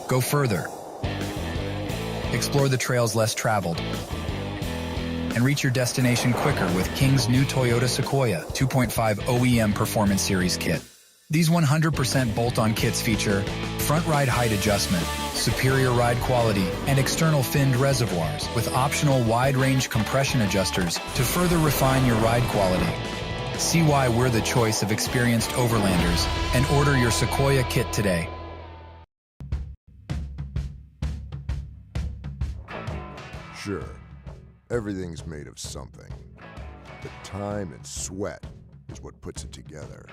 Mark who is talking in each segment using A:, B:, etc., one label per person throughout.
A: Go further. Explore the trails less traveled. And reach your destination quicker with King's new Toyota Sequoia 2.5 OEM Performance Series kit. These 100% bolt-on kits feature front ride height adjustment, superior ride quality, and external finned reservoirs with optional wide-range compression adjusters to further refine your ride quality. See why we're the choice of experienced overlanders and order your Sequoia kit today.
B: Sure, everything's made of something, but time and sweat is what puts it together.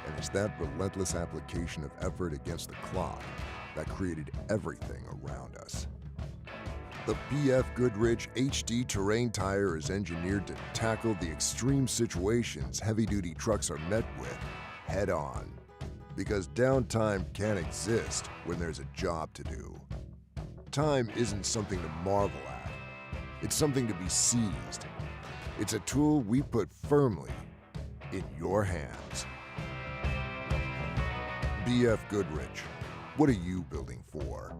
B: And it's that relentless application of effort against the clock that created everything around us. The BF Goodrich HD Terrain Tire is engineered to tackle the extreme situations heavy-duty trucks are met with head-on. Because downtime can't exist when there's a job to do. Time isn't something to marvel at. It's something to be seized. It's a tool we put firmly in your hands. BF Goodrich, what are you building for?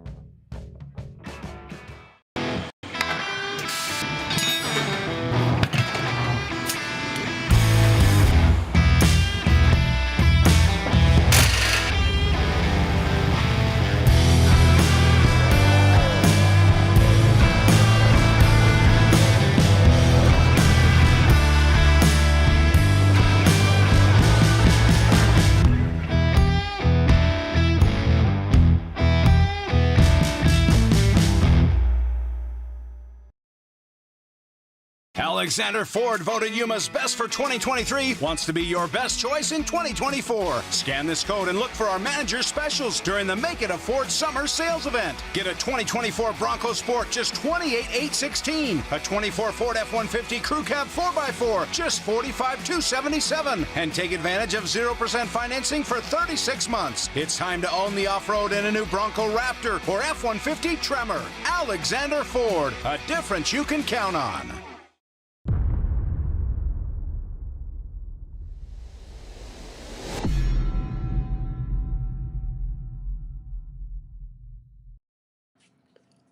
C: Alexander Ford voted Yuma's best for 2023, wants to be your best choice in 2024. Scan this code and look for our manager specials during the Make It a Ford Summer Sales Event. Get a 2024 Bronco Sport, just $28,816. A 24 Ford F-150 Crew Cab 4x4, just $45,277. And take advantage of 0% financing for 36 months. It's time to own the off-road in a new Bronco Raptor or F-150 Tremor. Alexander Ford, a difference you can count on.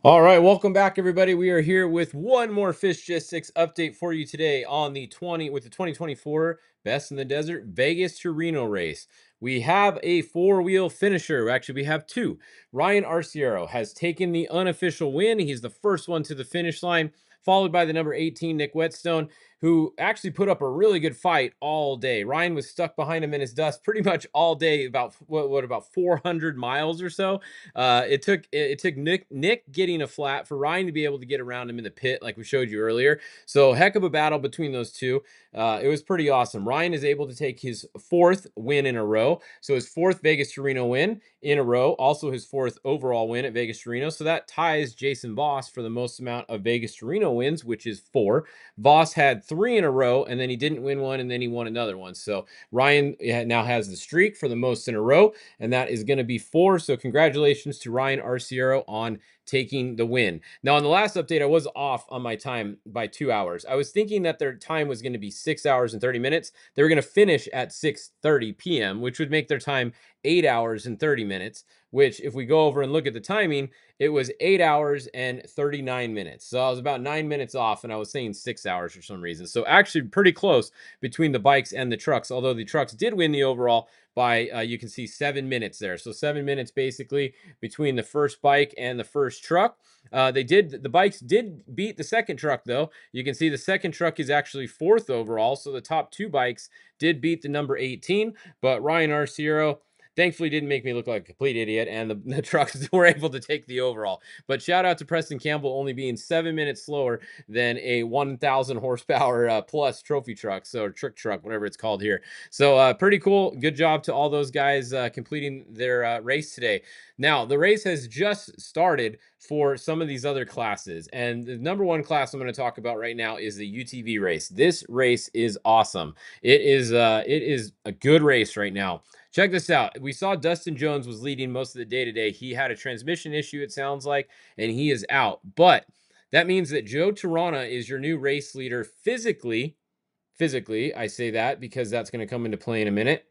D: All right, welcome back, everybody. We are here with one more Fishgistics update for you today on the 2024 Best in the Desert Vegas to Reno race. We have a four-wheel finisher. Actually, we have two. Ryan Arciero has taken the unofficial win. He's the first one to the finish line, followed by the number 18, Nick Whetstone, who actually put up a really good fight all day. Ryan was stuck behind him in his dust pretty much all day, about about 400 miles or so. It took Nick getting a flat for Ryan to be able to get around him in the pit, like we showed you earlier. So heck of a battle between those two. It was pretty awesome. Ryan is able to take his fourth win in a row. So his fourth Vegas to Reno win in a row. Also his fourth overall win at Vegas to Reno. So that ties Jason Voss for the most amount of Vegas to Reno wins, which is 4. Voss had 3 in a row, and then he didn't win one, and then he won another one. So Ryan now has the streak for the most in a row, and that is going to be 4. So congratulations to Ryan Arciero on taking the win. Now, on the last update, I was off on my time by 2 hours. I was thinking that their time was going to be 6 hours and 30 minutes. They were going to finish at 6:30 p.m., which would make their time 8 hours and 30 minutes, which if we go over and look at the timing, it was 8 hours and 39 minutes. So I was about 9 minutes off, and I was saying 6 hours for some reason. So actually pretty close between the bikes and the trucks, although the trucks did win the overall by, you can see 7 minutes there. So 7 minutes basically between the first bike and the first truck. The bikes did beat the second truck though. You can see the second truck is actually 4th overall. So the top 2 bikes did beat the number 18, but Ryan Arciero thankfully didn't make me look like a complete idiot, and the trucks were able to take the overall. But shout out to Preston Campbell only being 7 minutes slower than a 1,000 horsepower plus trophy truck, so trick truck, whatever it's called here. So pretty cool. Good job to all those guys completing their race today. Now, the race has just started for some of these other classes, and the number one class I'm going to talk about right now is the UTV race. This race is awesome. It is a good race right now. Check this out. We saw Dustin Jones was leading most of the day today. He had a transmission issue, it sounds like, and he is out. But that means that Joe Tirana is your new race leader physically. I say that because that's going to come into play in a minute.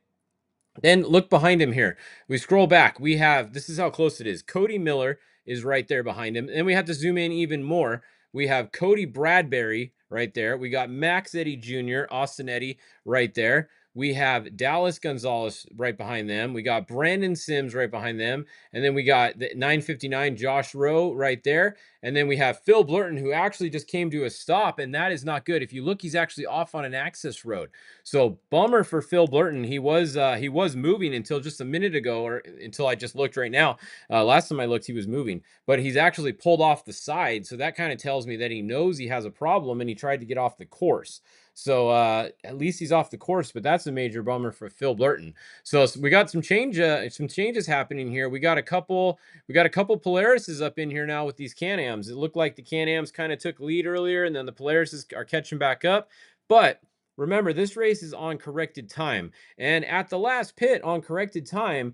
D: Then look behind him here. We scroll back. We have, this is how close it is. Cody Miller is right there behind him. And we have to zoom in even more. We have Cody Bradbury right there. We got Max Eddy Jr., Austin Eddy right there. We have Dallas Gonzalez right behind them. We got Brandon Sims right behind them. And then we got the 959 Josh Rowe right there. And then we have Phil Blurton, who actually just came to a stop, and that is not good. If you look, he's actually off on an access road. So bummer for Phil Blurton. He was moving until just a minute ago, or until I just looked right now. Last time I looked, he was moving, but he's actually pulled off the side. So that kind of tells me that he knows he has a problem and he tried to get off the course. So at least he's off the course, but that's a major bummer for Phil Blurton. So we got some changes happening here. We got a couple Polarises up in here now with these Can-Ams. It looked like the Can-Ams kind of took lead earlier, and then the Polarises are catching back up. But remember, this race is on corrected time. And at the last pit on corrected time,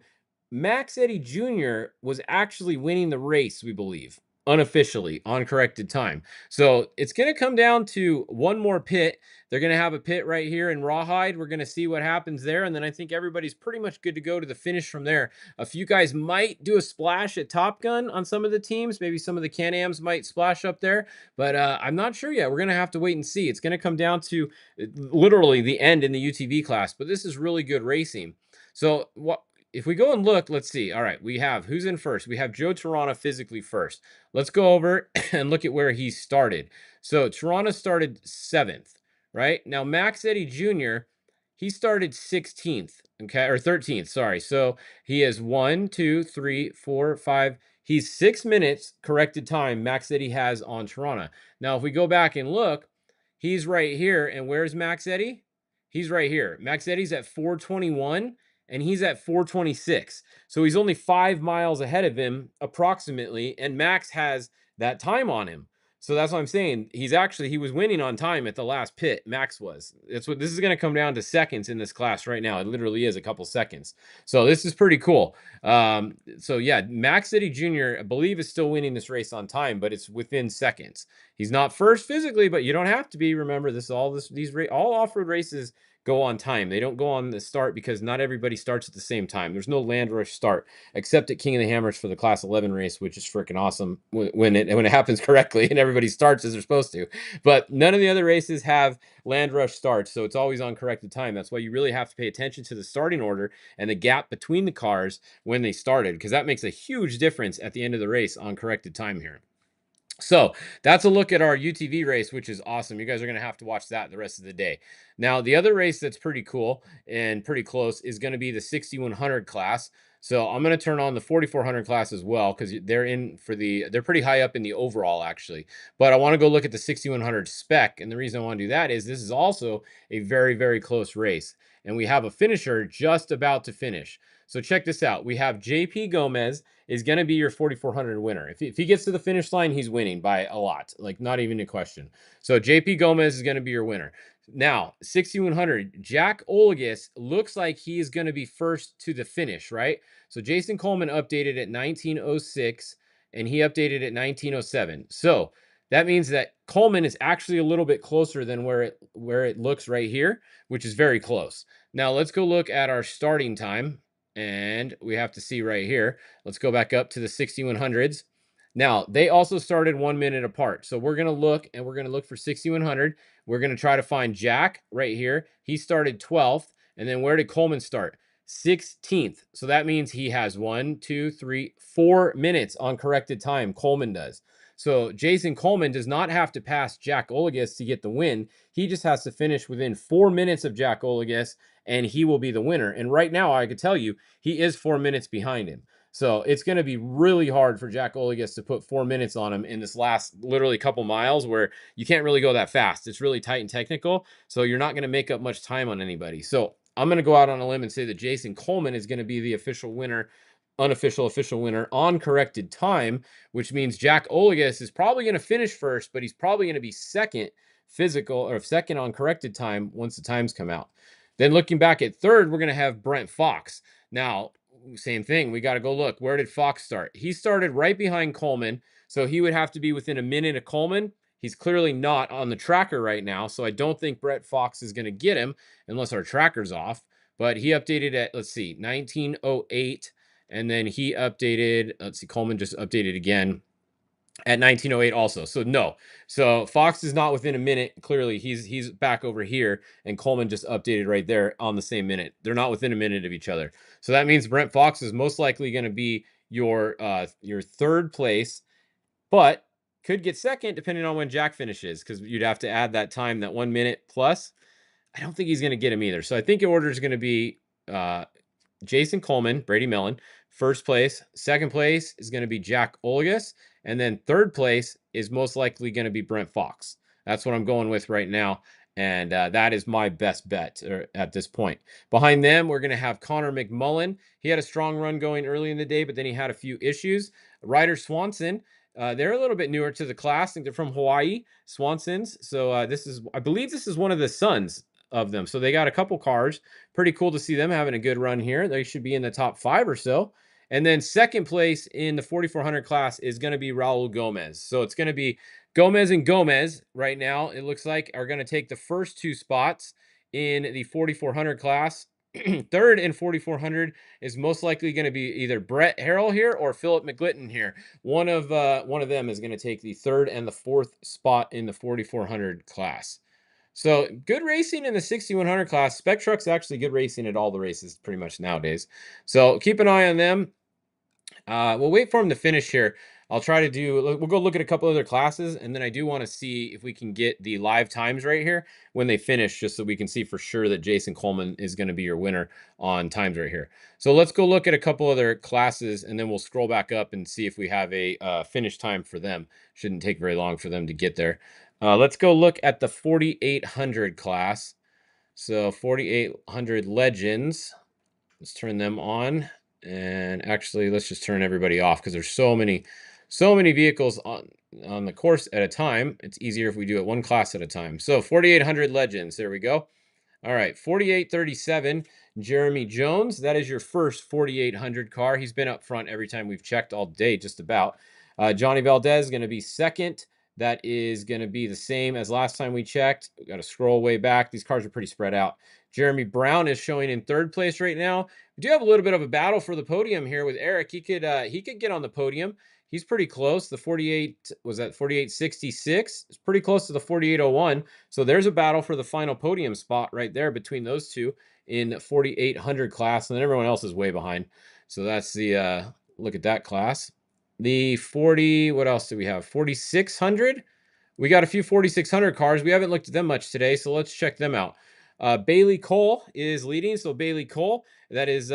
D: Max Eddy Jr. was actually winning the race, we believe, unofficially on corrected time. So it's going to come down to one more pit. They're going to have a pit right here in Rawhide. We're going to see what happens there. And then I think everybody's pretty much good to go to the finish from there. A few guys might do a splash at Top Gun on some of the teams. Maybe some of the Can-Ams might splash up there. But I'm not sure yet. We're going to have to wait and see. It's going to come down to literally the end in the UTV class. But this is really good racing. So what? If we go and look, let's see. All right, we have who's in first. We have Joe Tirana physically first. Let's go over and look at where he started. So Tirana started 7th, right? Now Max Eddy Jr., he started 16th, okay, or 13th, sorry. So he is 1, 2, 3, 4, 5. He's 6 minutes corrected time Max Eddy has on Tirana. Now, if we go back and look, he's right here. And where's Max Eddy? He's right here. Max Eddy's at 421 and he's at 426. So he's only 5 miles ahead of him approximately, and Max has that time on him. So that's what I'm saying. He was winning on time at the last pit. Max was. That's what this is going to come down to, seconds in this class right now. It literally is a couple seconds. So this is pretty cool. So yeah, Max Eddy Jr., I believe, is still winning this race on time, but it's within seconds. He's not first physically, but you don't have to be. Remember, all off-road races go on time. They don't go on the start because not everybody starts at the same time. There's no land rush start except at King of the Hammers for the Class 11 race, which is freaking awesome when it happens correctly and everybody starts as they're supposed to. But none of the other races have land rush starts, so it's always on corrected time. That's why you really have to pay attention to the starting order and the gap between the cars when they started, because that makes a huge difference at the end of the race on corrected time here. So that's a look at our UTV race, which is awesome. You guys are going to have to watch that the rest of the day. Now, the other race that's pretty cool and pretty close is going to be the 6100 class. So I'm going to turn on the 4400 class as well, because they're pretty high up in the overall actually. But I want to go look at the 6100 spec. And the reason I want to do that is this is also a very, very close race. And we have a finisher just about to finish. So check this out. We have JP Gomez is going to be your 4,400 winner. If he gets to the finish line, he's winning by a lot, like not even a question. So JP Gomez is going to be your winner. Now, 6,100, Jack Olagus looks like he is going to be first to the finish, right? So Jason Coleman updated at 1906 and he updated at 1907. So that means that Coleman is actually a little bit closer than where it looks right here, which is very close. Now let's go look at our starting time. And we have to see right here. Let's go back up to the 6100s. Now, they also started 1 minute apart. So we're going to look, and we're going to look for 6100. We're going to try to find Jack right here. He started 12th. And then where did Coleman start? 16th. So that means he has 1, 2, 3, 4 minutes on corrected time. Coleman does. So Jason Coleman does not have to pass Jack Olagus to get the win. He just has to finish within 4 minutes of Jack Olagus, and he will be the winner. And right now, I could tell you, he is 4 minutes behind him. So it's going to be really hard for Jack Olagus to put 4 minutes on him in this last literally couple miles where you can't really go that fast. It's really tight and technical, so you're not going to make up much time on anybody. So I'm going to go out on a limb and say that Jason Coleman is going to be the official winner, unofficial official winner on corrected time, which means Jack Olagus is probably going to finish first, but he's probably going to be second on corrected time once the times come out. Then looking back at third, we're going to have Brent Fox. Now, same thing. We got to go look. Where did Fox start? He started right behind Coleman, so he would have to be within a minute of Coleman. He's clearly not on the tracker right now, so I don't think Brent Fox is going to get him unless our tracker's off. but he updated at, let's see, 1908. And then he updated, let's see, Coleman just updated again at 1908 also. So no. So Fox is not within a minute. Clearly, he's back over here, and Coleman just updated right there on the same minute. They're not within a minute of each other. So that means Brent Fox is most likely going to be your third place, but could get second depending on when Jack finishes, because you'd have to add that time, that 1 minute plus. I don't think he's going to get him either. So I think your order is going to be Jason Coleman, Brady Mellon, first place. Second place is going to be Jack Olgas. And then third place is most likely going to be Brent Fox. That's what I'm going with right now. And that is my best bet at this point. Behind them, we're going to have Connor McMullen. He had a strong run going early in the day, but then he had a few issues. Ryder Swanson, they're a little bit newer to the class. I think they're from Hawaii, Swansons. So I believe this is one of the sons of them. So they got a couple cars. Pretty cool to see them having a good run here. They should be in the top 5 or so. And then second place in the 4,400 class is going to be Raul Gomez. So it's going to be Gomez and Gomez right now, it looks like, are going to take the first 2 spots in the 4,400 class. Third in 4,400 is most likely going to be either Brett Harrell here or Philip McGlitton here. One of them is going to take the 3rd and the 4th spot in the 4,400 class. So good racing in the 6,100 class. Spec Truck's actually good racing at all the races pretty much nowadays. So keep an eye on them. We'll wait for them to finish here. We'll go look at a couple other classes, and then I do want to see if we can get the live times right here when they finish, just so we can see for sure that Jason Coleman is going to be your winner on times right here. So let's go look at a couple other classes, and then we'll scroll back up and see if we have a finish time for them. Shouldn't take very long for them to get there. Let's go look at the 4,800 class. So 4,800 Legends. Let's turn them on. And actually, let's just turn everybody off, because there's so many vehicles on the course at a time. It's easier if we do it one class at a time. So 4,800 Legends. There we go. All right, 4837, Jeremy Jones. That is your first 4,800 car. He's been up front every time we've checked all day, just about. Johnny Valdez is going to be second. That is going to be the same as last time we checked. We got to scroll way back. These cars are pretty spread out. Jeremy Brown is showing in third place right now. We do have a little bit of a battle for the podium here with Eric. He could get on the podium. He's pretty close. The 48 was at 4866. It's pretty close to the 4801. So there's a battle for the final podium spot right there between those two in 4,800 class, and then everyone else is way behind. So that's the look at that class. The 40, what else do we have? 4,600. We got a few 4,600 cars. We haven't looked at them much today, so let's check them out. Bailey Cole is leading. So Bailey Cole, that is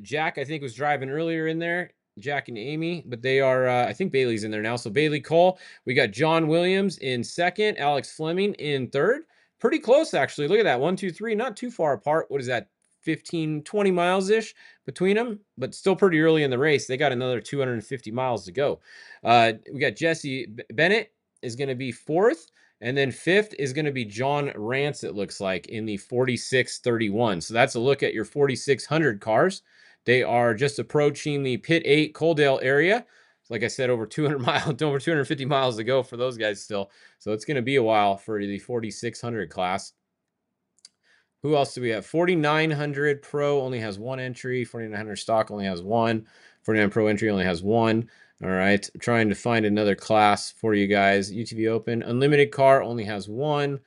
D: Jack, I think, was driving earlier in there. Jack and Amy, but they are, I think Bailey's in there now. So Bailey Cole, we got John Williams in second, Alex Fleming in third. Pretty close, actually. Look at that. 1, 2, 3, not too far apart. What is that? 15, 20 miles-ish between them, but still pretty early in the race. They got another 250 miles to go. We got Jesse Bennett is going to be fourth. And then fifth is going to be John Rance, it looks like, in the 4631. So that's a look at your 4,600 cars. They are just approaching the Pit 8 Coaldale area. Like I said, over 250 miles to go for those guys still. So it's going to be a while for the 4,600 class. Who else do we have? 4,900 Pro only has 1 entry. 4,900 Stock only has 1. 49 Pro entry only has 1. All right, I'm trying to find another class for you guys. UTV Open. Unlimited car only has 1.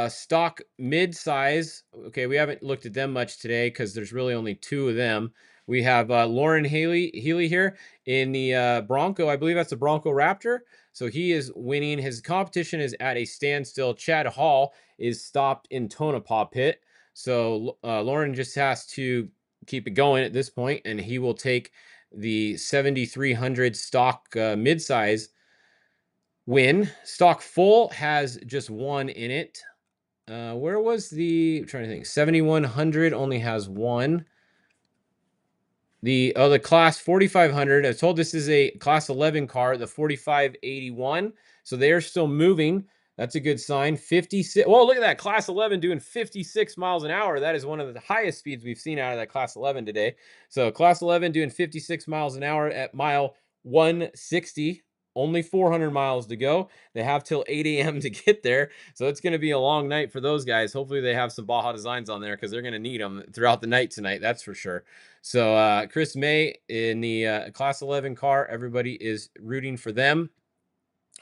D: Stock mid-size. Okay, we haven't looked at them much today because there's really only 2 of them. We have Lauren Healy here in the Bronco. I believe that's the Bronco Raptor. So he is winning. His competition is at a standstill. Chad Hall is stopped in Tonopah Pit. So Lauren just has to keep it going at this point, and he will take the 7,300 stock midsize win. Stock full has just 1 in it. Where was I'm trying to think. 7,100 only has 1. The class 4,500. I was told this is a class 11 car, the 4,581. So they are still moving. That's a good sign. 56. Well, look at that. Class 11 doing 56 miles an hour. That is one of the highest speeds we've seen out of that class 11 today. So class 11 doing 56 miles an hour at mile 160. only 400 miles to go. They have till 8 a.m. to get there, so it's going to be a long night for those guys. Hopefully they have some Baja Designs on there because they're going to need them throughout the night tonight, that's for sure. So Chris May in the Class 11 car, everybody is rooting for them.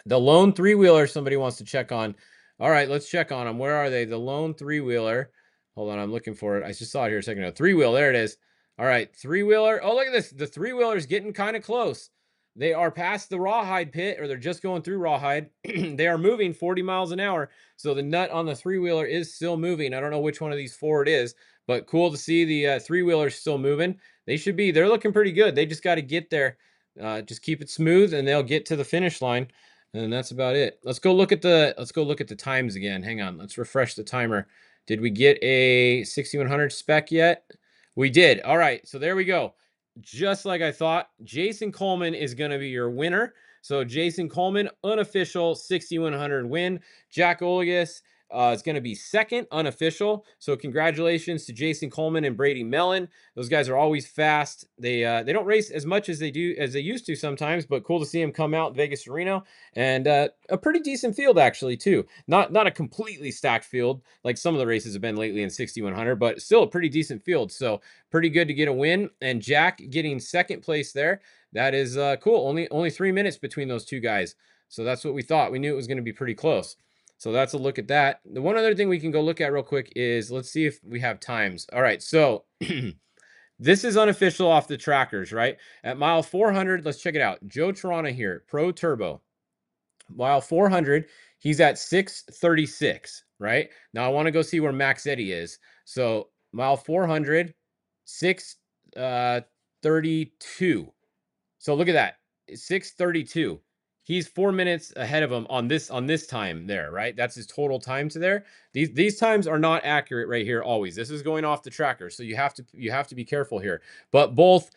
D: The lone three-wheeler somebody wants to check on. All right, let's check on them. Where are they? The lone three-wheeler. Hold on, I'm looking for it. I just saw it here a second ago. Three-wheel, there it is. All right, three-wheeler. Oh, look at this. The three-wheeler's getting kind of close. They are past the rawhide pit, or they're just going through rawhide. They are moving 40 miles an hour. So the nut on the three-wheeler is still moving. I don't know which one of these four it is, but cool to see the three-wheeler still moving. They're looking pretty good. They just got to get there. Just keep it smooth, and they'll get to the finish line. And that's about it. Let's go look at the times again. Hang on. Let's refresh the timer. Did we get a 6100 spec yet? We did. All right. So there we go. Just like I thought, Jason Coleman is going to be your winner. So Jason Coleman, unofficial 6100 win. Jack Olagus is going to be second, unofficial. So congratulations to Jason Coleman and Brady Mellon. Those guys are always fast. They don't race as much as they used to sometimes, but cool to see them come out Vegas to Reno. And a pretty decent field actually too. Not a completely stacked field like some of the races have been lately in 6100, but still a pretty decent field. So pretty good to get a win. And Jack getting second place there. That is cool. Only 3 minutes between those two guys. So that's what we thought. We knew it was going to be pretty close. So that's a look at that. The one other thing we can go look at real quick is, let's see if we have times. All right, so this is unofficial off the trackers, right? At mile 400, let's check it out. Joe Tirana here, Pro Turbo. Mile 400, he's at 6:36, right? Now I want to go see where Max Eddy is. So mile 400, 6:32. So look at that, 6:32. He's 4 minutes ahead of him on this time there, right? That's his total time to there. These times are not accurate right here always. This is going off the tracker, so you have to be careful here. But both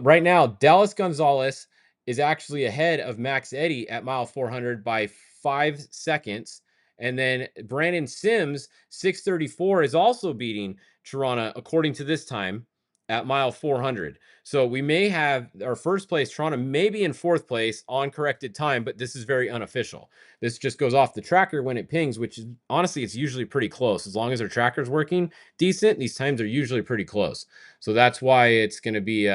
D: right now, Dallas Gonzalez is actually ahead of Max Eddy at mile 400 by 5 seconds. And then Brandon Sims, 6:34, is also beating Tirana according to this time at mile 400. So we may have our first place, Tirana may be in fourth place on corrected time, but this is very unofficial. This just goes off the tracker when it pings, which is honestly, it's usually pretty close. As long as our tracker's working decent, these times are usually pretty close. So that's why it's going to be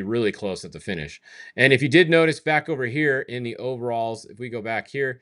D: really close at the finish. And if you did notice back over here in the overalls, if we go back here,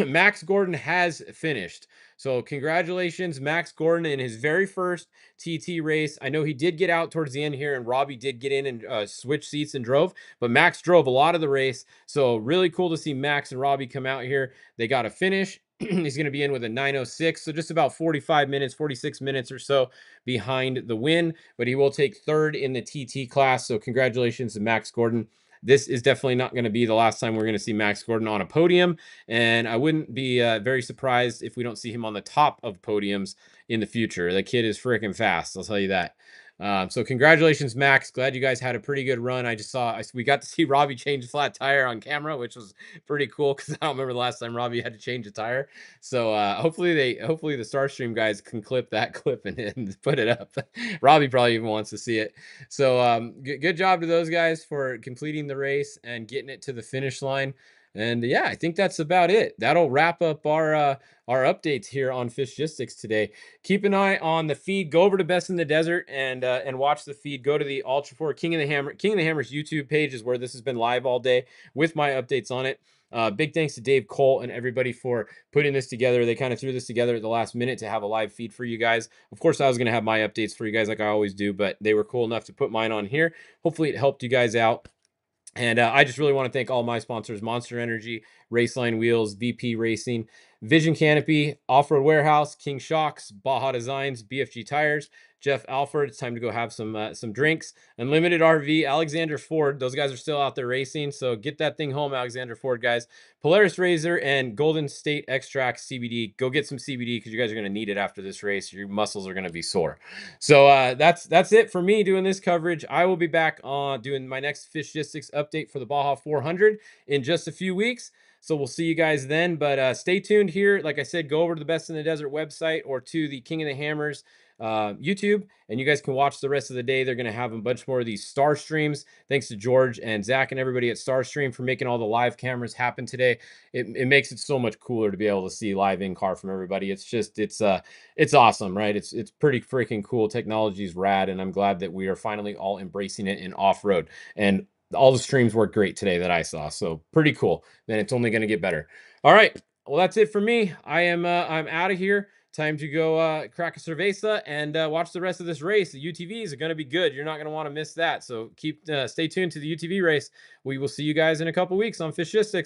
D: Max Gordon has finished. So congratulations, Max Gordon, in his very first TT race. I know he did get out towards the end here, and Robbie did get in and switch seats and drove, but Max drove a lot of the race. So really cool to see Max and Robbie come out here. They got a finish. He's going to be in with a 9:06, so just about 45 minutes, 46 minutes or so behind the win, but he will take third in the TT class. So congratulations to Max Gordon. This is definitely not going to be the last time we're going to see Max Gordon on a podium, and I wouldn't be very surprised if we don't see him on the top of podiums in the future. The kid is freaking fast, I'll tell you that. So congratulations, Max. Glad you guys had a pretty good run. We got to see Robbie change a flat tire on camera, which was pretty cool because I don't remember the last time Robbie had to change a tire. So hopefully the Starstream guys can clip that clip and put it up. Robbie probably even wants to see it. So good job to those guys for completing the race and getting it to the finish line. And yeah, I think that's about it. That'll wrap up our updates here on Fishgistics today. Keep an eye on the feed. Go over to Best in the Desert and watch the feed. Go to the Ultra 4 King of the Hammer's YouTube page is where this has been live all day with my updates on it. Big thanks to Dave Cole and everybody for putting this together. They kind of threw this together at the last minute to have a live feed for you guys. Of course, I was going to have my updates for you guys like I always do, but they were cool enough to put mine on here. Hopefully it helped you guys out. And I just really want to thank all my sponsors: Monster Energy, Raceline Wheels, VP Racing, Vision Canopy, Off-Road Warehouse, King Shocks, Baja Designs, BFG Tires, Jeff Alford. It's time to go have some drinks. Unlimited RV, Alexander Ford. Those guys are still out there racing, so get that thing home, Alexander Ford guys. Polaris Razor and Golden State Extract CBD. Go get some CBD because you guys are going to need it after this race. Your muscles are going to be sore. So that's it for me doing this coverage. I will be back on doing my next Fishgistics update for the Baja 400 in just a few weeks. So we'll see you guys then. But stay tuned here. Like I said, go over to the Best in the Desert website or to the King of the Hammers YouTube, and you guys can watch the rest of the day. They're going to have a bunch more of these Star streams. Thanks to George and Zach and everybody at Starstream for making all the live cameras happen today. It makes it so much cooler to be able to see live in-car from everybody. It's awesome, right? It's pretty freaking cool. Technology's rad, and I'm glad that we are finally all embracing it in off-road. And all the streams work great today that I saw, so pretty cool. Then it's only going to get better. All right, well, that's it for me. I'm out of here. Time to go crack a cerveza and watch the rest of this race. The UTVs are going to be good. You're not going to want to miss that. So stay tuned to the UTV race. We will see you guys in a couple weeks on Fishgistics.